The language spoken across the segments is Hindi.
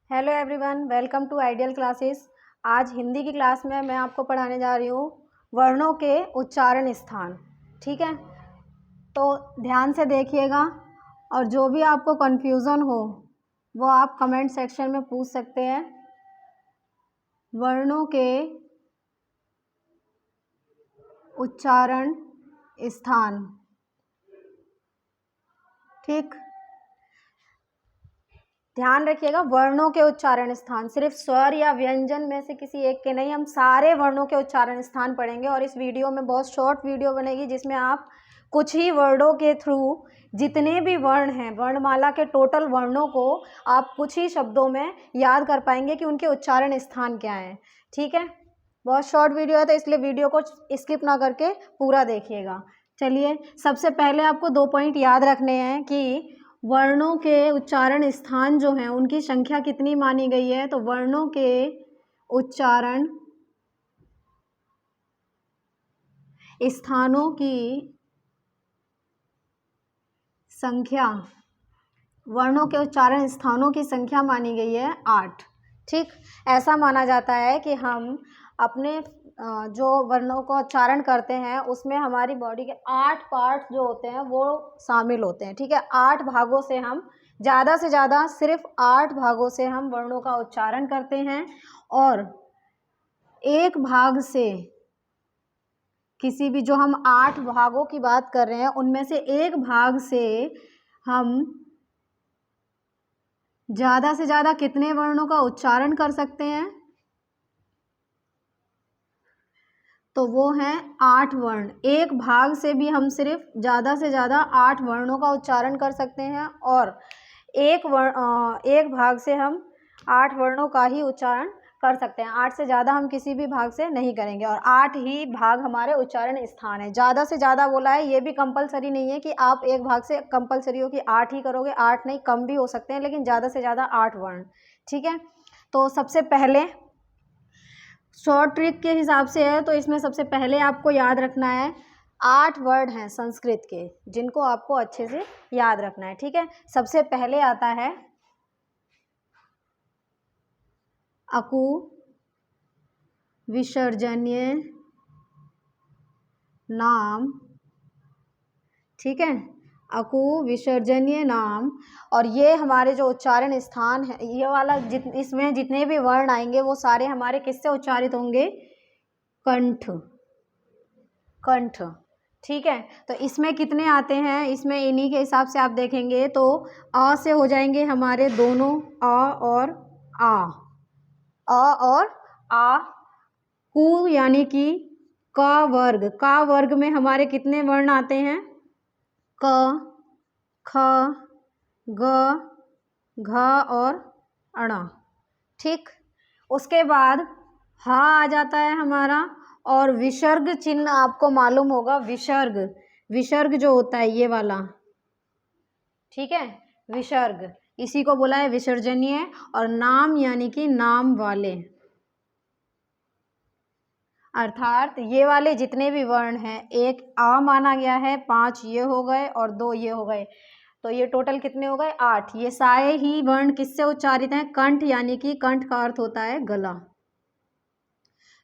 Hello everyone, welcome to ideal classes. आज हिंदी की क्लास में मैं आपको पढ़ाने जा रही हूँ वर्णों के उच्चारण स्थान। ठीक है, तो ध्यान से देखिएगा और जो भी आपको कन्फ्यूज़न हो वो आप कमेंट सेक्शन में पूछ सकते हैं। वर्णों के उच्चारण स्थान। ठीक, ध्यान रखिएगा, वर्णों के उच्चारण स्थान, सिर्फ स्वर या व्यंजन में से किसी एक के नहीं, हम सारे वर्णों के उच्चारण स्थान पढ़ेंगे। और इस वीडियो में बहुत शॉर्ट वीडियो बनेगी जिसमें आप कुछ ही वर्डों के थ्रू जितने भी वर्ण हैं, वर्णमाला के टोटल वर्णों को आप कुछ ही शब्दों में याद कर पाएंगे कि उनके उच्चारण स्थान क्या हैं। ठीक है, बहुत शॉर्ट वीडियो है तो इसलिए वीडियो को स्किप ना करके पूरा देखिएगा। चलिए, सबसे पहले आपको 2 पॉइंट याद रखने हैं कि वर्णों के उच्चारण स्थान जो हैं उनकी संख्या कितनी मानी गई है। तो वर्णों के उच्चारण स्थानों की संख्या, वर्णों के उच्चारण स्थानों की संख्या मानी गई है 8। ठीक, ऐसा माना जाता है कि हम अपने जो वर्णों का उच्चारण करते हैं उसमें हमारी बॉडी के 8 पार्ट जो होते हैं वो शामिल होते हैं। ठीक है, 8 भागों से हम ज़्यादा से ज़्यादा सिर्फ 8 भागों से हम वर्णों का उच्चारण करते हैं। और एक भाग से किसी भी, जो हम 8 भागों की बात कर रहे हैं उनमें से एक भाग से हम ज़्यादा से ज़्यादा कितने वर्णों का उच्चारण कर सकते हैं? तो वो हैं 8 वर्ण। एक भाग से भी हम सिर्फ ज़्यादा से ज़्यादा 8 वर्णों का उच्चारण कर सकते हैं और एक भाग से हम 8 वर्णों का ही उच्चारण कर सकते हैं। 8 से ज़्यादा हम किसी भी भाग से नहीं करेंगे और 8 ही भाग हमारे उच्चारण स्थान है। ज़्यादा से ज़्यादा बोला है, ये भी कंपलसरी नहीं है कि आप एक भाग से कंपलसरी हो कि 8 ही करोगे। 8 नहीं, कम भी हो सकते हैं, लेकिन ज़्यादा से ज़्यादा 8 वर्ण। ठीक है, तो सबसे पहले शॉर्ट ट्रिक के हिसाब से है तो इसमें सबसे पहले आपको याद रखना है 8 वर्ड हैं संस्कृत के जिनको आपको अच्छे से याद रखना है। ठीक है, सबसे पहले आता है अकु विसर्जनीय नाम। ठीक है, अकु विसर्जनीय नाम। और ये हमारे जो उच्चारण स्थान है, ये वाला इसमें जितने भी वर्ण आएंगे वो सारे हमारे किससे उच्चारित होंगे? कंठ, कंठ। ठीक है, तो इसमें कितने आते हैं? इसमें इन्हीं के हिसाब से आप देखेंगे तो अ से हो जाएंगे हमारे दोनों अ और आ, अ और आ। कु यानी कि क वर्ग, का वर्ग में हमारे कितने वर्ण आते हैं? क, ख, ग, घ और अण। ठीक, उसके बाद हा आ जाता है हमारा और विसर्ग चिन्ह आपको मालूम होगा, विसर्ग, विसर्ग जो होता है ये वाला। ठीक है, विसर्ग, इसी को बोला है विसर्जनीय। और नाम यानी कि नाम वाले, अर्थात ये वाले जितने भी वर्ण हैं, एक आ माना गया है, 5 ये हो गए और 2 ये हो गए, तो ये टोटल कितने हो गए? 8। ये सारे ही वर्ण किससे उच्चारित हैं? कंठ, यानी कि कंठ का अर्थ होता है गला,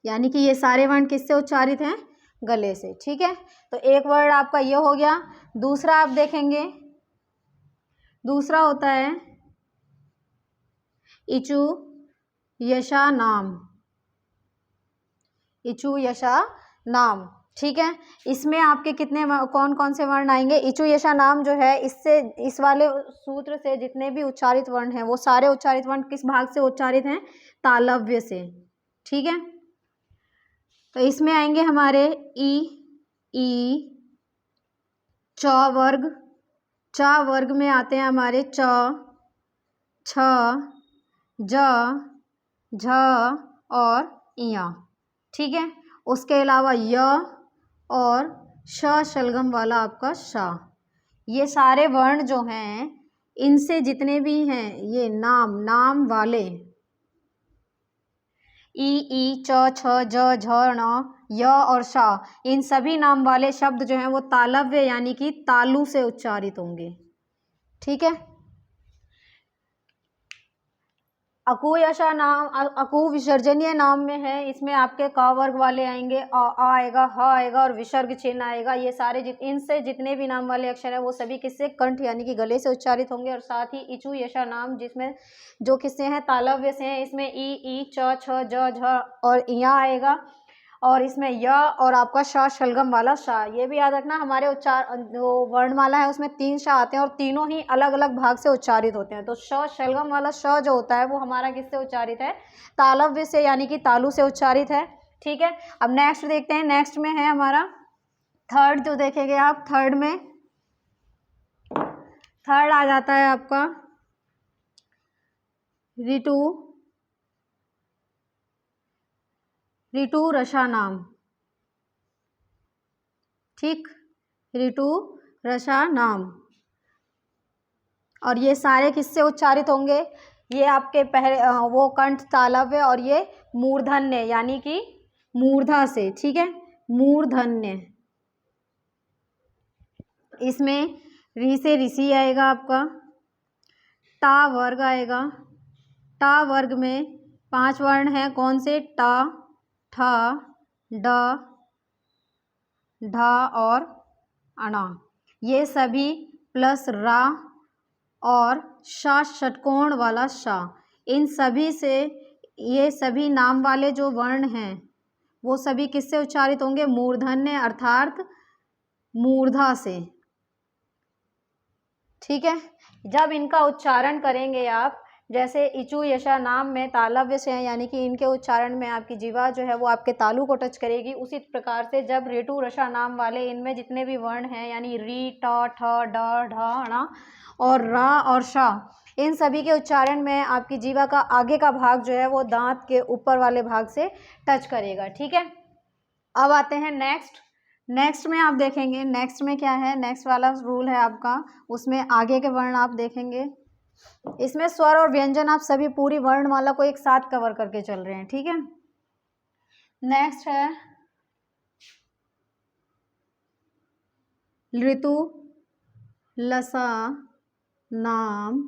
यानी कि ये सारे वर्ण किससे उच्चारित हैं? गले से। ठीक है, तो एक वर्ड आपका ये हो गया। दूसरा आप देखेंगे, दूसरा होता है इचु यशा नाम, इचु यशा नाम। ठीक है, इसमें आपके कितने कौन कौन से वर्ण आएंगे? इचु यशा नाम जो है, इससे, इस वाले सूत्र से जितने भी उच्चारित वर्ण हैं वो सारे उच्चारित वर्ण किस भाग से उच्चारित हैं? तालव्य से। ठीक है, तो इसमें आएंगे हमारे ई, च वर्ग, च वर्ग में आते हैं हमारे च, छ, ज, झ और इया। ठीक है, उसके अलावा य और श शलगम वाला आपका श। ये सारे वर्ण जो हैं, इनसे जितने भी हैं ये नाम, नाम वाले, ई, च, छ, ज, झ, ण, य और श, इन सभी नाम वाले शब्द जो हैं वो तालव्य यानी कि तालु से उच्चारित होंगे। ठीक है, अकु यशा नाम अकु विसर्जनीय नाम में है, इसमें आपके क वर्ग वाले आएंगे, आ आएगा, ह आएगा और विसर्ग चिन्ह आएगा। ये सारे इनसे जितने भी नाम वाले अक्षर है वो सभी किससे कंठ यानी कि गले से उच्चारित होंगे। और साथ ही इचु यशा नाम जिसमें जो किससे हैं तालव्य से हैं, इसमें ई च छ ज झ और या आएगा। और इसमें य और आपका श शलगम वाला शा, ये भी याद रखना हमारे उच्चार जो वर्णमाला है उसमें 3 श आते हैं और तीनों ही अलग अलग भाग से उच्चारित होते हैं। तो श शलगम वाला श जो होता है वो हमारा किससे उच्चारित है, तालव्य से यानी कि तालु से उच्चारित है। ठीक है, अब नेक्स्ट देखते हैं। नेक्स्ट में है हमारा थर्ड, जो देखेंगे आप थर्ड में, थर्ड आ जाता है आपका ऋतु ऋतु रसा नाम। ठीक, ऋतु रसा नाम। और ये सारे किससे उच्चारित होंगे, ये आपके पहले वो कंठ तालव्य और ये मूर्धन्य यानी कि मूर्धा से। ठीक है, मूर्धन्य, इसमें री से ऋषि आएगा आपका, टा वर्ग आएगा। टा वर्ग में 5 वर्ण हैं, कौन से, टा, ठ, ड, ढ और अणा, ये सभी प्लस रा और शा षटकोण वाला शा, इन सभी से ये सभी नाम वाले जो वर्ण हैं वो सभी किससे उच्चारित होंगे, मूर्धन्य अर्थात मूर्धा से। ठीक है, जब इनका उच्चारण करेंगे आप, जैसे इचु यशा नाम में तालव्य से हैं यानी कि इनके उच्चारण में आपकी जीवा जो है वो आपके तालु को टच करेगी, उसी प्रकार से जब ऋतु रसा नाम वाले इनमें जितने भी वर्ण हैं यानी री, ट, ठ, ड, ढ, ण और रा और शा, इन सभी के उच्चारण में आपकी जीवा का आगे का भाग जो है वो दांत के ऊपर वाले भाग से टच करेगा। ठीक है, अब आते हैं नेक्स्ट में आप देखेंगे, नेक्स्ट में क्या है, नेक्स्ट वाला रूल है आपका, उसमें आगे के वर्ण आप देखेंगे। इसमें स्वर और व्यंजन आप सभी पूरी वर्णमाला को एक साथ कवर करके चल रहे हैं। ठीक है, नेक्स्ट है ऋतु लसा नाम,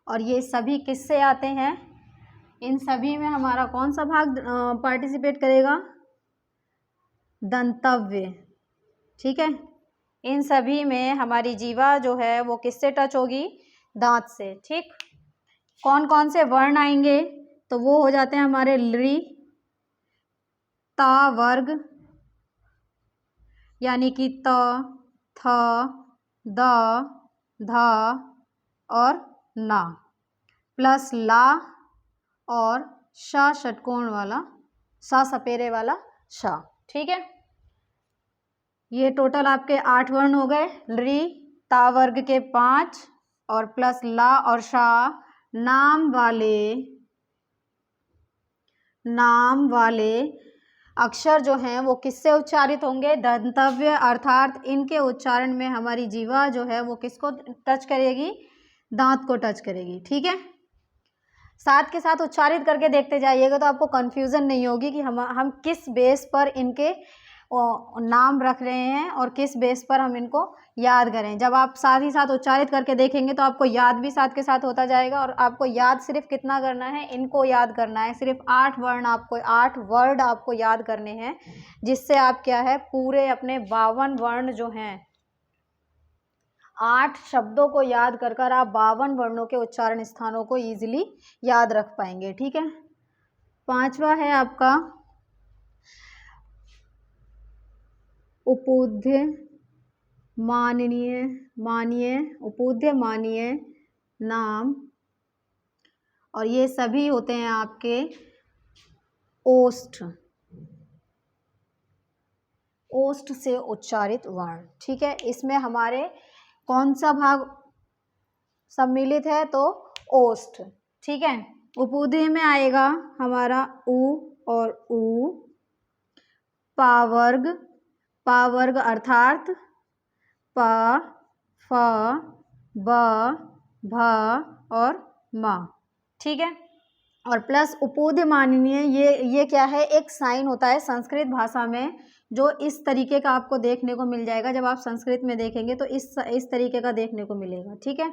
और ये सभी किससे आते हैं, इन सभी में हमारा कौन सा भाग पार्टिसिपेट करेगा, दंतव्य। ठीक है, इन सभी में हमारी जीवा जो है वो किससे टच होगी, दांत से। ठीक, कौन कौन से वर्ण आएंगे, तो वो हो जाते हैं हमारे लृ, ता वर्ग यानी कि त, थ, द, ध और ना, प्लस ला और शा षटकोण वाला, सा सपेरे वाला शा। ठीक है, ये टोटल आपके 8 वर्ण हो गए। लृ ता वर्ग के 5 और प्लस ला और शा नाम वाले अक्षर जो हैं वो किससे उच्चारित होंगे, दंतव्य अर्थात इनके उच्चारण में हमारी जीवा जो है वो किसको टच करेगी, दांत को टच करेगी। ठीक है, साथ के साथ उच्चारित करके देखते जाइएगा तो आपको कन्फ्यूज़न नहीं होगी कि हम किस बेस पर इनके नाम रख रहे हैं और किस बेस पर हम इनको याद करें। जब आप साथ ही साथ उच्चारित करके देखेंगे तो आपको याद भी साथ के साथ होता जाएगा। और आपको याद सिर्फ कितना करना है, इनको याद करना है, सिर्फ 8 वर्ड आपको याद करने हैं, जिससे आप क्या है पूरे अपने 52 वर्ण जो हैं, 8 शब्दों को याद कर आप 52 वर्णों के उच्चारण स्थानों को ईजिली याद रख पाएंगे। ठीक है, 5वां है आपका उपोध्य माननीय नाम, और ये सभी होते हैं आपके ओष्ठ से उच्चारित वर्ण। ठीक है, इसमें हमारे कौन सा भाग सम्मिलित है, तो ओष्ठ। ठीक है, उपोध्य में आएगा हमारा उ और ऊ, पावर्ग अर्थात प, फ, ब, भ और म। ठीक है, और प्लस उपोध्य माननीय, ये क्या है, एक साइन होता है संस्कृत भाषा में, जो इस तरीके का आपको देखने को मिल जाएगा। जब आप संस्कृत में देखेंगे तो इस तरीके का देखने को मिलेगा। ठीक है,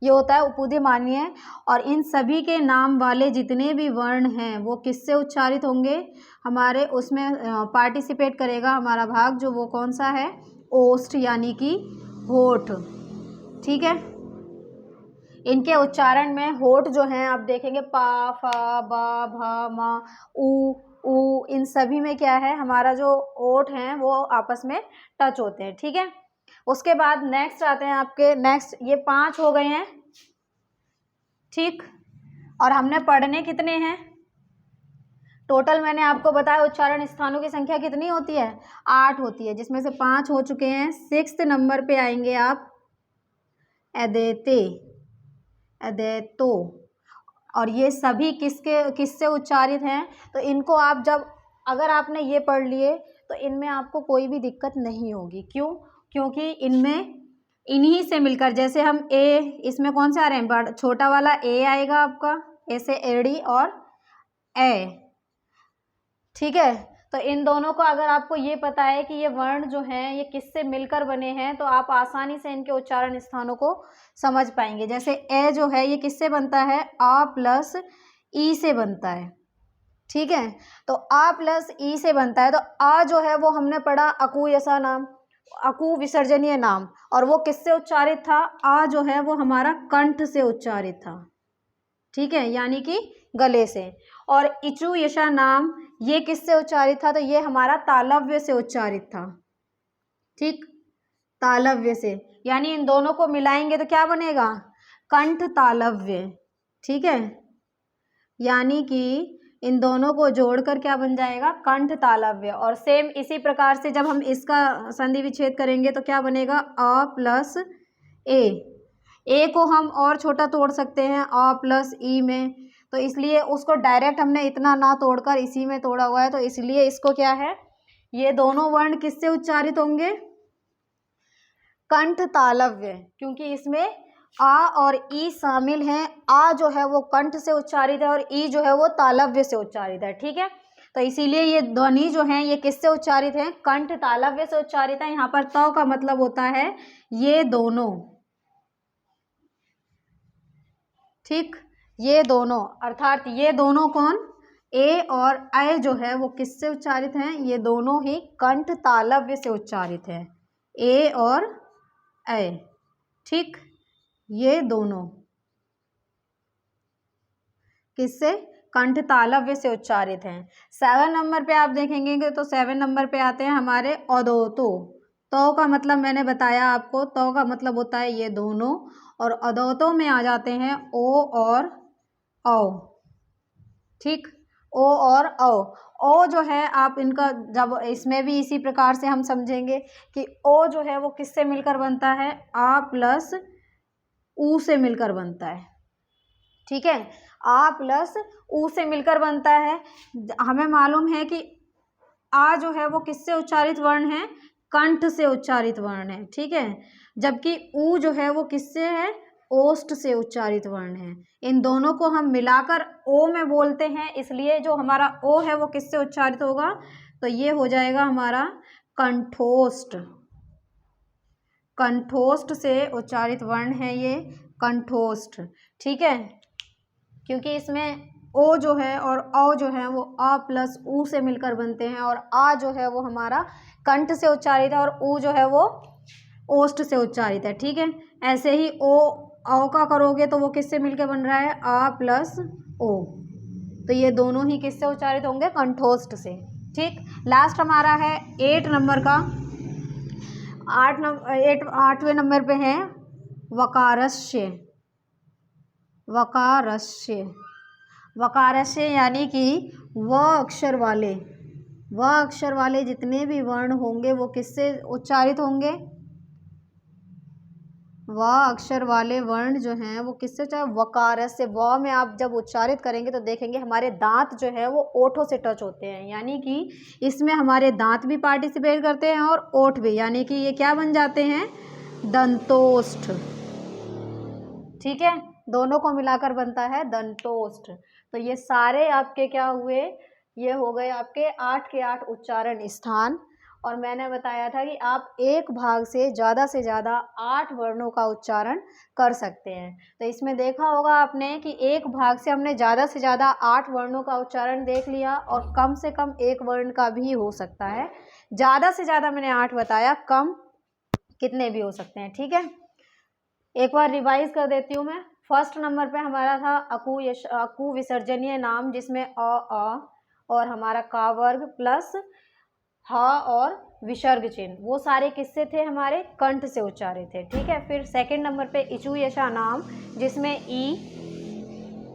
ये होता है उपउदयमानीय। और इन सभी के नाम वाले जितने भी वर्ण हैं वो किससे उच्चारित होंगे, हमारे उसमें पार्टिसिपेट करेगा हमारा भाग, जो वो कौन सा है, ओष्ठ यानी कि होठ। ठीक है, इनके उच्चारण में होठ जो हैं आप देखेंगे पा, फा, बा, भा, मा, उ, इन सभी में क्या है, हमारा जो ओठ हैं वो आपस में टच होते हैं। ठीक है, उसके बाद नेक्स्ट आते हैं आपके, नेक्स्ट ये 5 हो गए हैं। ठीक, और हमने पढ़ने कितने हैं टोटल, मैंने आपको बताया उच्चारण स्थानों की संख्या कितनी होती है, 8 होती है, जिसमें से 5 हो चुके हैं। 6th नंबर पे आएंगे आप अदेते, अदेतो, और ये सभी किससे उच्चारित हैं, तो इनको आप जब अगर आपने ये पढ़ लिए तो इनमें आपको कोई भी दिक्कत नहीं होगी। क्यों, क्योंकि इनमें इन्हीं से मिलकर, जैसे हम ए, इसमें कौन से आ रहे हैं, छोटा वाला ए आएगा आपका, ऐसे एड़ी और ए। ठीक है, तो इन दोनों को अगर आपको ये पता है कि ये वर्ण जो हैं ये किससे मिलकर बने हैं, तो आप आसानी से इनके उच्चारण स्थानों को समझ पाएंगे। जैसे ए जो है ये किससे बनता है, आ प्लस ई से बनता है। ठीक है, तो आ प्लस ई से बनता है, तो आ जो है वो हमने पढ़ा अकू यसा नाम, अकू विसर्जनीय नाम, और वो किससे उच्चारित था, आ जो है वो हमारा कंठ से उच्चारित था। ठीक है, यानी कि गले से। और इचु यशा नाम ये किससे उच्चारित था, तो ये हमारा तालव्य से उच्चारित था। ठीक, तालव्य से, यानी इन दोनों को मिलाएंगे तो क्या बनेगा, कंठ तालव्य। ठीक है, यानी कि इन दोनों को जोड़कर क्या बन जाएगा, कंठ तालव्य। और सेम इसी प्रकार से जब हम इसका संधि विच्छेद करेंगे तो क्या बनेगा, अ प्लस ए को हम और छोटा तोड़ सकते हैं अ प्लस ई में, तो इसलिए उसको डायरेक्ट हमने इतना ना तोड़कर इसी में तोड़ा हुआ है, तो इसलिए इसको क्या है, ये दोनों वर्ण किससे उच्चारित होंगे, कंठ तालव्य, क्योंकि इसमें आ और ई शामिल हैं। आ जो है वो कंठ से उच्चारित है और ई जो है वो तालव्य से उच्चारित है। ठीक है, तो इसीलिए ये ध्वनि जो है ये किससे उच्चारित है, कंठ तालव्य से उच्चारित है। यहाँ पर त का मतलब होता है ये दोनों। ठीक, ये दोनों, अर्थात ये दोनों कौन, ए और ऐ जो है वो किससे उच्चारित हैं, ये दोनों ही कंठ तालव्य से उच्चारित है, ए और ऐ। ठीक, ये दोनों किससे, कंठ तालव्य से उच्चारित हैं। 7 नंबर पे आप देखेंगे तो 7 नंबर पे आते हैं हमारे अदोतो। तो का मतलब मैंने बताया आपको, तो का मतलब होता है ये दोनों, और अदोतो में आ जाते हैं ओ और औ। ठीक, ओ और औ। ओ जो है आप इनका जब इसमें भी इसी प्रकार से हम समझेंगे कि ओ जो है वो किससे मिलकर बनता है, आ प्लस ऊ से मिलकर बनता है। ठीक है, आ प्लस ऊ से मिलकर बनता है। हमें मालूम है कि आ जो है वो किससे उच्चारित वर्ण है, कंठ से उच्चारित वर्ण है। ठीक है, जबकि ऊ जो है वो किससे है, ओष्ठ से उच्चारित वर्ण है। इन दोनों को हम मिलाकर ओ में बोलते हैं, इसलिए जो हमारा ओ है वो किससे उच्चारित होगा, तो ये हो जाएगा हमारा कंठोष्ठ। कंठोष्ठ से उच्चारित वर्ण है ये कंठोष्ठ। ठीक है, क्योंकि इसमें ओ जो है और औ जो है वो आ प्लस ऊ से मिलकर बनते हैं, और आ जो है वो हमारा कंठ से उच्चारित है और ऊ जो है वो ओष्ठ से उच्चारित है। ठीक है, ऐसे ही ओ औ का करोगे तो वो किससे मिलकर बन रहा है, आ प्लस ओ, तो ये दोनों ही किससे उच्चारित होंगे, कंठोष्ठ से। ठीक, लास्ट हमारा है 8 नंबर का, 8वें नंबर पे है वकारस्य। वकारस्य, वकारस्य यानी कि व अक्षर वाले जितने भी वर्ण होंगे वो किससे उच्चारित होंगे, व अक्षर वाले वर्ण जो हैं वो किससे, चाहे वकारस्य। व में आप जब उच्चारित करेंगे तो देखेंगे हमारे दांत जो है वो ओठों से टच होते हैं, यानी कि इसमें हमारे दांत भी पार्टिसिपेट करते हैं और ओठ भी, यानी कि ये क्या बन जाते हैं, दंतोष्ठ। ठीक है, दोनों को मिलाकर बनता है दंतोष्ठ। तो ये सारे आपके क्या हुए, ये हो गए आपके 8 के 8 उच्चारण स्थान। और मैंने बताया था कि आप एक भाग से ज़्यादा 8 वर्णों का उच्चारण कर सकते हैं। तो इसमें देखा होगा आपने कि एक भाग से हमने ज़्यादा से ज़्यादा 8 वर्णों का उच्चारण देख लिया, और कम से कम एक वर्ण का भी हो सकता है। ज़्यादा से ज़्यादा मैंने 8 बताया, कम कितने भी हो सकते हैं। ठीक है, एक बार रिवाइज कर देती हूँ मैं। फर्स्ट नंबर पे हमारा था अकु विसर्जनीय नाम, जिसमें और हमारा का वर्ग प्लस ह और विसर्ग चिन्ह, वो सारे किससे थे, हमारे कंठ से उच्चारित थे। ठीक है, फिर सेकंड नंबर पे इचु यशा नाम, जिसमें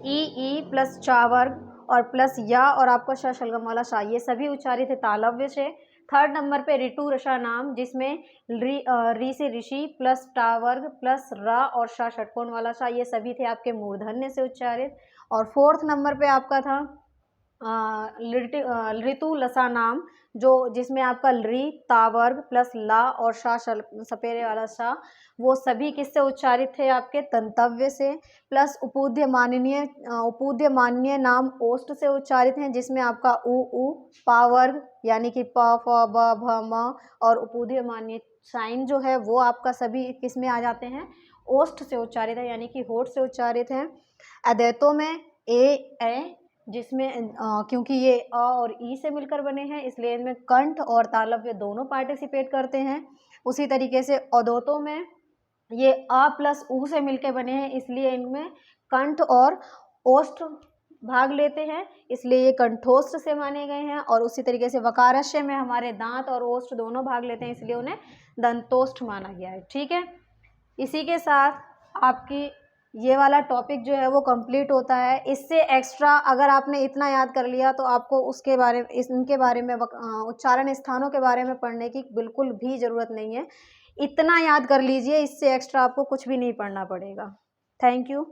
ई प्लस चा वर्ग और प्लस या और आपका श शलगम वाला शा, ये सभी उच्चारित थे तालव्य से। थर्ड नंबर पे ऋतु रसा नाम, जिसमें री से ऋषि प्लस टा वर्ग प्लस रा और शा षटकोण वाला शा, ये सभी थे आपके मूर्धन्य से उच्चारित। और फोर्थ नंबर पे आपका था ऋतु लसा नाम, जो जिसमें आपका री ता वर्ग प्लस ला और शा सपेरे वाला शा, वो सभी किससे उच्चारित थे, आपके तंतव्य से। प्लस उपूद्य माननीय नाम ओष्ठ से उच्चारित हैं, जिसमें आपका उ पा वर्ग यानी कि प फ ब भ म, और उपूद्य माननीय साइन जो है वो आपका सभी किस में आ जाते हैं, ओष्ठ से उच्चारित है, यानी कि होठ से उच्चारित है। अद्वैतों में ए जिसमें क्योंकि ये अ और ई से मिलकर बने हैं, इसलिए इनमें कंठ और तालव्य दोनों पार्टिसिपेट करते हैं। उसी तरीके से अदोतों में ये अ प्लस उ से मिलकर बने हैं, इसलिए इनमें कंठ और ओष्ठ भाग लेते हैं, इसलिए ये कंठोष्ठ से माने गए हैं। और उसी तरीके से वकारस्य में हमारे दांत और ओष्ठ दोनों भाग लेते हैं, इसलिए उन्हें दंतोष्ठ माना गया है। ठीक है, इसी के साथ आपकी ये वाला टॉपिक जो है वो कंप्लीट होता है। इससे एक्स्ट्रा अगर आपने इतना याद कर लिया तो आपको उसके बारे में इनके बारे में उच्चारण स्थानों के बारे में पढ़ने की बिल्कुल भी ज़रूरत नहीं है। इतना याद कर लीजिए, इससे एक्स्ट्रा आपको कुछ भी नहीं पढ़ना पड़ेगा। Thank you.